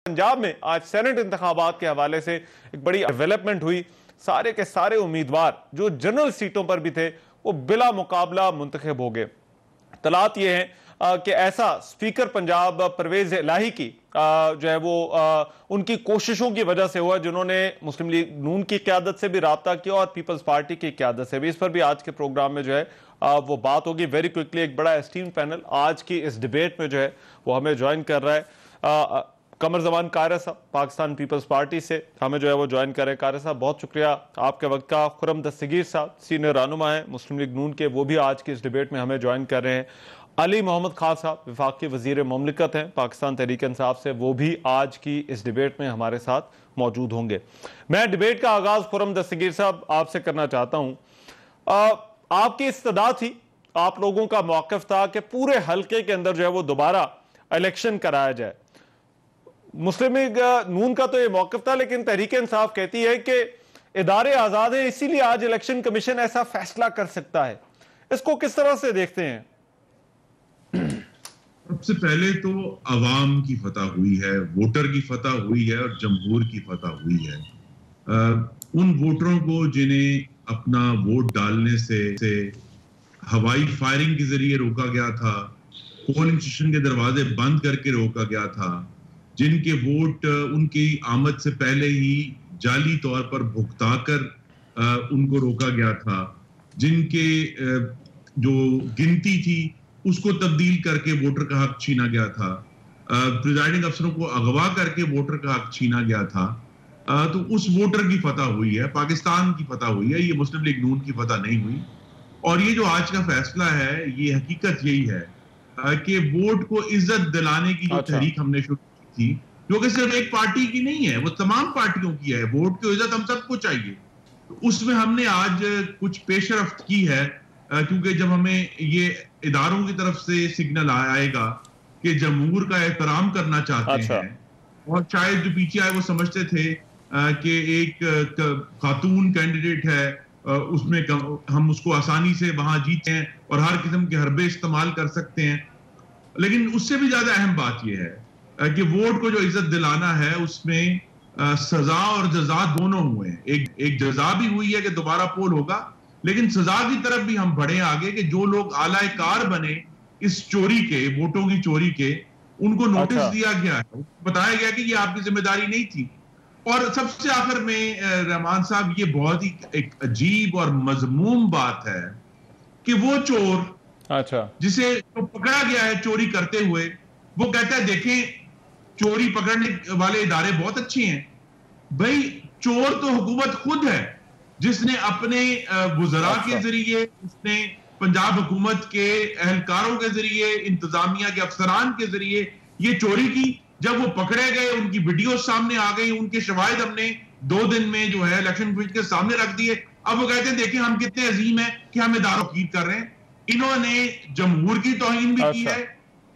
پنجاب میں آج سینٹ انتخابات کے حوالے سے ایک بڑی ڈیولپمنٹ ہوئی. سارے کے سارے امیدوار جو جنرل سیٹوں پر بھی تھے وہ بلا مقابلہ منتخب ہو گئے. اطلاعات یہ ہیں کہ ایسا اسپیکر پنجاب پرویز الہی کی جو ہے وہ ان کی کوششوں کی وجہ سے ہوا, جنہوں نے مسلم لیگ نون کی قیادت سے بھی رابطہ کیا اور پیپلز پارٹی کی قیادت سے بھی. اس پر بھی آج کے پروگرام میں جو ہے وہ بات ہوگی. ویری کوئکلی ایک بڑا اسٹیم پینل آج کی اس ڈیبیٹ میں جو ہے وہ ہمیں جوائن کر رہا ہے. قمر زمان قائرہ صاحب پاکستان پیپلز پارٹی سے ہمیں جو ہے وہ جوائن کر رہے ہیں. قائرہ صاحب بہت شکریہ آپ کے وقت کا. خرم دستگیر صاحب سینئر رہنما ہیں مسلم لیگ نون کے, وہ بھی آج کی اس ڈیبیٹ میں ہمیں جوائن کر رہے ہیں. علی محمد خان صاحب وفاقی وزیر مملکت ہیں پاکستان تحریک انصاف سے, وہ بھی آج کی اس ڈیبیٹ میں ہمارے ساتھ موجود ہوں گے. میں ڈیبیٹ کا آغاز خرم دستگیر صاحب آپ سے کرنا چاہتا ہوں. آپ کی استدعا تھی, آپ لوگوں کا موقف تھا کہ پورے حلقے کے اندر جو ہے وہ دوبارہ الیکشن کرایا جائے. مسلم لیگ نون کا تو یہ موقف تھا, لیکن تحریک انصاف کہتی ہے کہ ادارے آزاد ہیں, اسی لیے آج الیکشن کمیشن ایسا فیصلہ کر سکتا ہے. اس کو کس طرح سے دیکھتے ہیں؟ سب سے پہلے تو عوام کی فتح ہوئی ہے, ووٹر کی فتح ہوئی ہے اور جمہور کی فتح ہوئی ہے. ان ووٹروں کو جنہیں اپنا ووٹ ڈالنے سے ہوائی فائرنگ کے ذریعے روکا گیا تھا, پولنگ اسٹیشن کے دروازے بند کر کے روکا گیا تھا, جن کے ووٹ ان کی آمد سے پہلے ہی جعلی طور پر بھگتا کر ان کو روکا گیا تھا, جن کے جو گنتی تھی اس کو تبدیل کر کے ووٹر کا حق چھینا گیا تھا, پریزائڈنگ افسروں کو اغوا کر کے ووٹر کا حق چھینا گیا تھا. تو اس ووٹر کی فتح ہوئی ہے, پاکستان کی فتح ہوئی ہے, یہ مسلم لیگ نون کی فتح نہیں ہوئی. اور یہ جو آج کا فیصلہ ہے, یہ حقیقت یہی ہے کہ ووٹ کو عزت دلانے کی جو تحریک ہم نے شروع کی تھی, جو کہ صرف ایک پارٹی کی نہیں ہے, وہ تمام پارٹیوں کی ہے. ووٹ کی عزت ہم سب کو چاہیے. اس میں ہم نے آج کچھ پیش رفت کی ہے, کیونکہ جب ہمیں یہ اداروں کی طرف سے سگنل آئے گا کہ جمہور کا احترام کرنا چاہتے ہیں, اور شاید جو پیچھے آئے وہ سمجھتے تھے کہ ایک خاتون کینڈیڈیٹ ہے, اس میں ہم اس کو آسانی سے وہاں جیتے ہیں اور ہر قسم کے حربے استعمال کر سکتے ہیں. لیکن اس سے بھی زیادہ اہم بات یہ ہے کہ ووٹ کو جو عزت دلانا ہے اس میں سزا اور جزا دونوں ہوئے ہیں. ایک جزا بھی ہوئی ہے کہ دوبارہ پول ہوگا, لیکن سزا کی طرف بھی ہم بڑھے آگے کہ جو لوگ اعلی کار بنے اس چوری کے, ووٹوں کی چوری کے, ان کو نوٹس دیا گیا ہے, بتایا گیا کہ یہ آپ کی ذمہ داری نہیں تھی. اور سب سے آخر میں رحمان صاحب, یہ بہت ہی ایک عجیب اور مذموم بات ہے کہ وہ چور جسے پکڑا گیا ہے چوری کرتے ہوئے, وہ کہتا ہے دیکھیں چوری پکڑنے والے ادارے بہت اچھے ہیں. بھائی چور تو حکومت خود ہے, جس نے اپنے وزراء کے ذریعے, اس نے پنجاب حکومت کے اہلکاروں کے ذریعے, انتظامیہ کے افسران کے ذریعے یہ چوری کی. جب وہ پکڑے گئے, ان کی ویڈیو سامنے آ گئی, ان کے شواہد ہم نے 2 دن میں جو ہے الیکشن کمیشن کے سامنے رکھ دیے. اب وہ کہتے ہیں دیکھیں ہم کتنے عظیم ہیں کہ ہم اداروں کی کر رہے ہیں. انہوں نے جمہور کی توہین بھی کی ہے,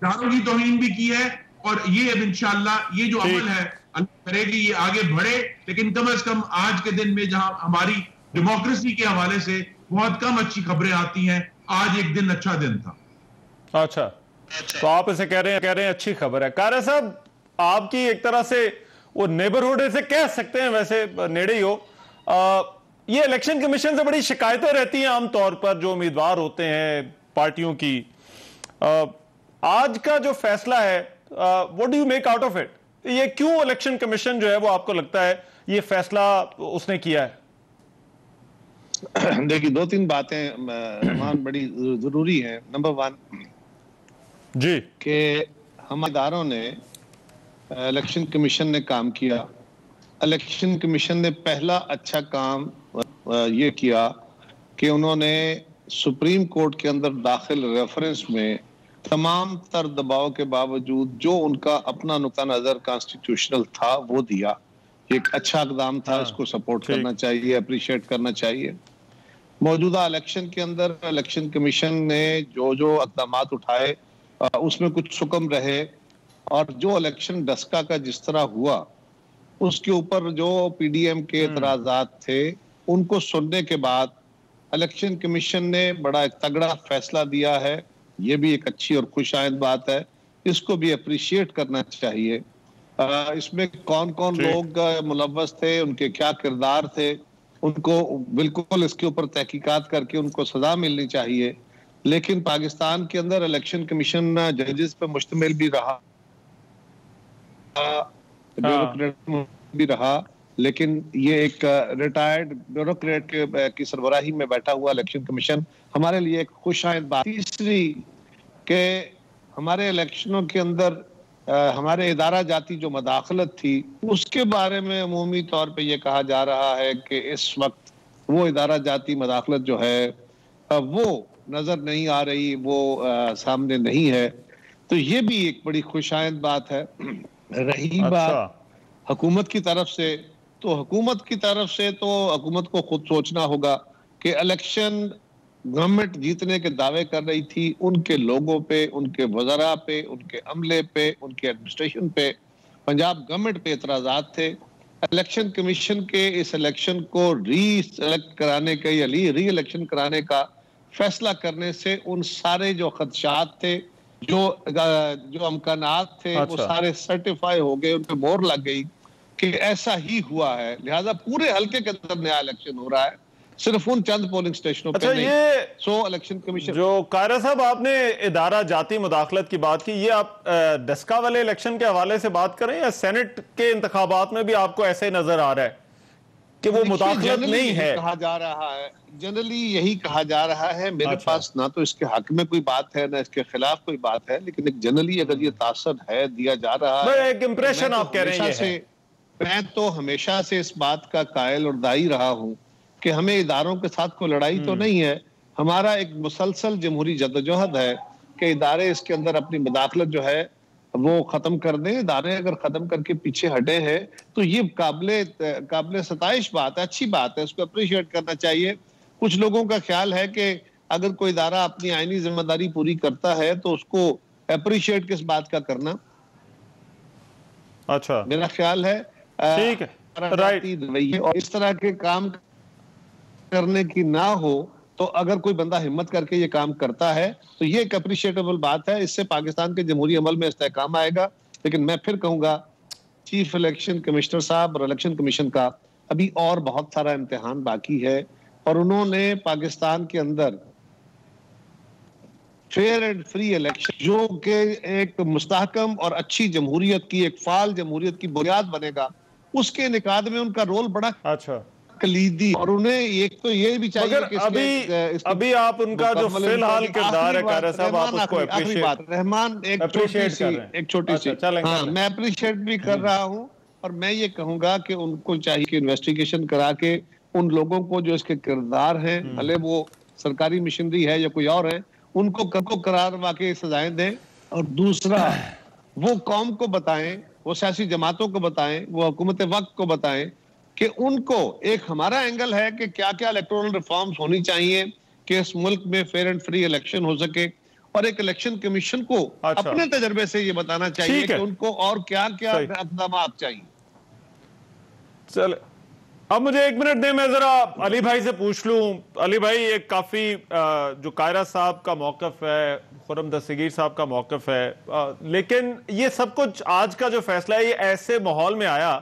اداروں کی توہین بھی کی ہے, اور یہ اب انشاءاللہ یہ جو عمل ہے اللہ کرے گی یہ آگے بڑھے. لیکن کم از کم آج کے دن میں جہاں ہماری ڈیموکریسی کے حوالے سے بہت کم اچھی خبریں آتی ہیں, آج ایک دن اچھا دن تھا. اچھا, تو آپ اسے کہہ رہے ہیں اچھی خبر ہے. قائرہ صاحب آپ کی ایک طرح سے وہ نیبرہڈ سے کہہ سکتے ہیں, ویسے نیڑے ہی ہو. یہ الیکشن کمیشن سے بڑی شکایتیں رہتی ہیں عام طور پر جو امیدوار ہوتے ہیں پارٹیوں کی. آج کا جو فیصلہ ہے, what do you make out of it? یہ کیوں الیکشن کمیشن جو ہے وہ آپ کو لگتا ہے یہ فیصلہ اس نے کیا ہے؟ دیکھیں 2-3 باتیں رحمان بڑی ضروری ہیں. نمبر 1 جی کہ ہم اداروں نے, الیکشن کمیشن نے کام کیا. الیکشن کمیشن نے پہلا اچھا کام یہ کیا کہ انہوں نے سپریم کورٹ کے اندر داخل ریفرنس میں تمام تر دباؤ کے باوجود جو ان کا اپنا نقطہ نظر کانسٹیٹیوشنل تھا وہ دیا. ایک اچھا اقدام تھا, اس کو سپورٹ کرنا چاہیے, اپریشیٹ کرنا چاہیے. موجودہ الیکشن کے اندر الیکشن کمیشن نے جو اقدامات اٹھائے اس میں کچھ سکم رہے, اور جو الیکشن ڈسکا کا جس طرح ہوا اس کے اوپر جو پی ڈی ایم کے اعتراضات تھے ان کو سننے کے بعد الیکشن کمیشن نے بڑا ایک تگڑا فیصلہ دیا ہے. یہ بھی ایک اچھی اور خوش آئند بات ہے, اس کو بھی اپریشیٹ کرنا چاہیے. اس میں کون کون لوگ ملوث تھے، ان کے کیا کردار تھے، ان کو بالکل اس کے اوپر تحقیقات کر کے ان کو سزا ملنی چاہیے. لیکن پاکستان کے اندر الیکشن کمیشن ججز پہ مشتمل بھی رہا، بیوروکریٹ بھی رہا، لیکن یہ ایک ریٹائرڈ بیوروکریٹ کی سربراہی میں بیٹھا ہوا الیکشن کمیشن ہمارے لیے ایک خوش آئند بات. تیسری کہ ہمارے الیکشنوں کے اندر ہمارے ادارہ جاتی جو مداخلت تھی، اس کے بارے میں عمومی طور پہ یہ کہا جا رہا ہے کہ اس وقت وہ ادارہ جاتی مداخلت جو ہے وہ نظر نہیں آ رہی، وہ سامنے نہیں ہے. تو یہ بھی ایک بڑی خوش آئند بات ہے. رہی بات حکومت کی طرف سے، تو حکومت کی طرف سے تو حکومت کو خود سوچنا ہوگا کہ الیکشن گورنمنٹ جیتنے کے دعوے کر رہی تھی، ان کے لوگوں پہ، ان کے وزراء پہ، ان کے عملے پہ، ان کے ایڈمنسٹریشن پہ، پنجاب گورنمنٹ پہ اعتراضات تھے. الیکشن کمیشن کے اس الیکشن کو ری سلیکٹ کرانے کا یا ری الیکشن کرانے کا فیصلہ کرنے سے ان سارے جو خدشات تھے، جو امکانات تھے، وہ سارے سرٹیفائی ہو گئے، ان پہ مہر لگ گئی کہ ایسا ہی ہوا ہے. لہذا پورے حلقے کے اندر نیا الیکشن ہو رہا ہے، صرف ان چند پولنگ اسٹیشنوں پہ نہیں. سو الیکشن کمیشن جو قائرہ صاحب آپ نے ادارہ جاتی مداخلت کی بات کی، یہ آپ ڈسکا والے الیکشن کے حوالے سے بات کریں یا سینٹ کے انتخابات میں بھی آپ کو ایسے نظر آ رہا ہے کہ وہ مداخلت نہیں ہے؟ کہا جا رہا ہے جنرلی یہی کہا جا رہا ہے. میرے پاس نہ تو اس کے حق میں کوئی بات ہے، نہ اس کے خلاف کوئی بات ہے، لیکن ایک جنرلی اگر یہ تاثر ہے دیا جا رہا ہے، ایک امپریشن آپ کہہ رہے ہیں. میں تو ہمیشہ سے اس بات کا قائل اور دائی رہا ہوں کہ ہمیں اداروں کے ساتھ کوئی لڑائی تو نہیں ہے. ہمارا ایک مسلسل جمہوری جدوجہد ہے کہ ادارے اس کے اندر اپنی مداخلت جو ہے وہ ختم کر دیں. ادارے اگر ختم کر کے پیچھے ہٹے ہیں تو یہ قابل ستائش بات ہے، اچھی بات ہے، اس کو اپریشیٹ کرنا چاہیے. کچھ لوگوں کا خیال ہے کہ اگر کوئی ادارہ اپنی آئینی ذمہ داری پوری کرتا ہے تو اس کو اپریشیٹ کس بات کا کرنا. اچھا، میرا خیال ہے ٹھیک ہے، رائٹ. اور اس طرح کے کام کرنے کی نہ ہو تو اگر کوئی بندہ ہمت کر کے یہ کام کرتا ہے تو یہ ایک اپریشیٹیبل بات ہے. اس سے پاکستان کے جمہوری عمل میں استحکام آئے گا. لیکن میں پھر کہوں گا چیف الیکشن کمشنر صاحب اور الیکشن کمیشن کا ابھی اور بہت سارا امتحان باقی ہے، اور انہوں نے پاکستان کے اندر فیئر اینڈ فری الیکشن جو کہ ایک مستحکم اور اچھی جمہوریت کی، ایک فعال جمہوریت کی بنیاد بنے گا، اس کے انعقاد میں ان کا رول بڑا کلیدی. اور انہیں ایک تو یہ بھی چاہیے کہ ابھی آپ ان کا جو فی الحال کردار ہے قائرہ صاحب، آپ اس کو اپریشیٹ رحمان ایک چھوٹی سی میں اپریشیٹ بھی کر رہا ہوں. اور میں یہ کہوں گا کہ ان کو چاہیے کہ انویسٹیگیشن کرا کے ان لوگوں کو جو اس کے کردار ہیں، بھلے وہ سرکاری مشنری ہے یا کوئی اور ہے، ان کو قرار واقعی سزائیں دیں. اور دوسرا وہ قوم کو بتائیں، وہ سیاسی جماعتوں کو بتائیں، وہ حکومت وقت کو بتائیں کہ ان کو ایک ہمارا اینگل ہے کہ کیا کیا الیکٹورل ریفارمز ہونی چاہیے کہ اس ملک میں فیئر اینڈ فری الیکشن ہو سکے، اور ایک الیکشن کمیشن کو اپنے تجربے سے یہ بتانا چاہیے کہ ان کو اور کیا کیا اقدامات چاہیے. چلے اب مجھے ایک منٹ دیں، میں ذرا علی بھائی سے پوچھ لوں. علی بھائی، ایک کافی جو قائرہ صاحب کا موقف ہے، خرم دستگیر صاحب کا موقف ہے، لیکن یہ سب کچھ آج کا جو فیصلہ ہے یہ ایسے ماحول میں آیا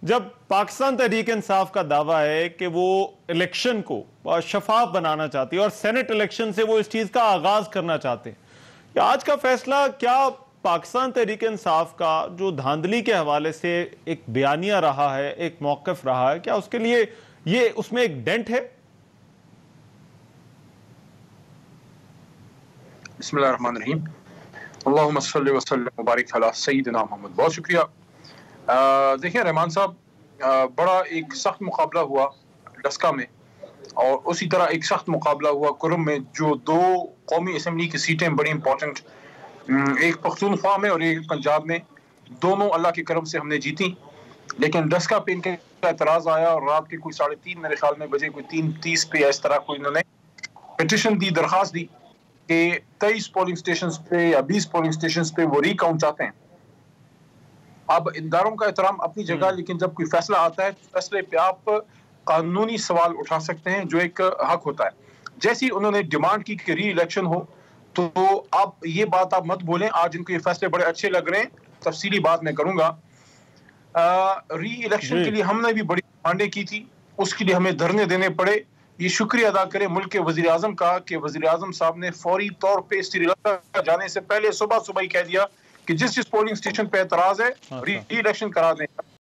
جب پاکستان تحریک انصاف کا دعویٰ ہے کہ وہ الیکشن کو شفاف بنانا چاہتی ہے اور سینٹ الیکشن سے وہ اس چیز کا آغاز کرنا چاہتے ہیں. آج کا فیصلہ کیا پاکستان تحریک انصاف کا جو دھاندلی کے حوالے سے ایک بیانیہ رہا ہے، ایک موقف رہا ہے، کیا اس کے لیے یہ اس میں ایک ڈینٹ ہے؟ بسم اللہ الرحمن الرحیم. اللہم صلی وسلم مبارک علی سیدنا محمد. بہت شکریہ. دیکھیں رحمان صاحب، بڑا ایک سخت مقابلہ ہوا ڈسکا میں، اور اسی طرح ایک سخت مقابلہ ہوا کرم میں، جو دو قومی اسمبلی کی سیٹیں بڑی امپورٹنٹ، ایک پختونخوا میں اور ایک پنجاب میں، دونوں اللہ کے کرم سے ہم نے جیتی. لیکن ڈسکا پہ ان کا اعتراض آیا اور رات کے کوئی 3:30 میرے خیال میں بجے، کوئی 3:30 پہ اس طرح کوئی انہوں نے پٹیشن دی، درخواست دی کہ 23 پولنگ سٹیشنز پہ یا 20 پولنگ سٹیشنز پہ وہ ری کاؤنٹ چاہتے ہیں. اب اداروں کا احترام اپنی جگہ، لیکن جب کوئی فیصلہ آتا ہے تو فیصلے پہ آپ قانونی سوال اٹھا سکتے ہیں، جو ایک حق ہوتا ہے. جیسی انہوں نے ڈیمانڈ کی کہ ری الیکشن ہو، تو آپ یہ بات آپ مت بولیں. آج ان کو یہ فیصلے بڑے اچھے لگ رہے ہیں، تفصیلی بات میں کروں گا. ری الیکشن کے لیے ہم نے بھی بڑی ڈیمانڈیں کی تھی, اس کے لیے ہمیں دھرنے دینے پڑے. یہ شکریہ ادا کرے ملک کے وزیر اعظم کا کہ وزیر اعظم صاحب نے فوری طور پہ سری لنکا جانے سے پہلے صبح ہی کہہ دیا کہ جس پولنگ اسٹیشن پہ اعتراض ہے ری الیکشن کرا دیں.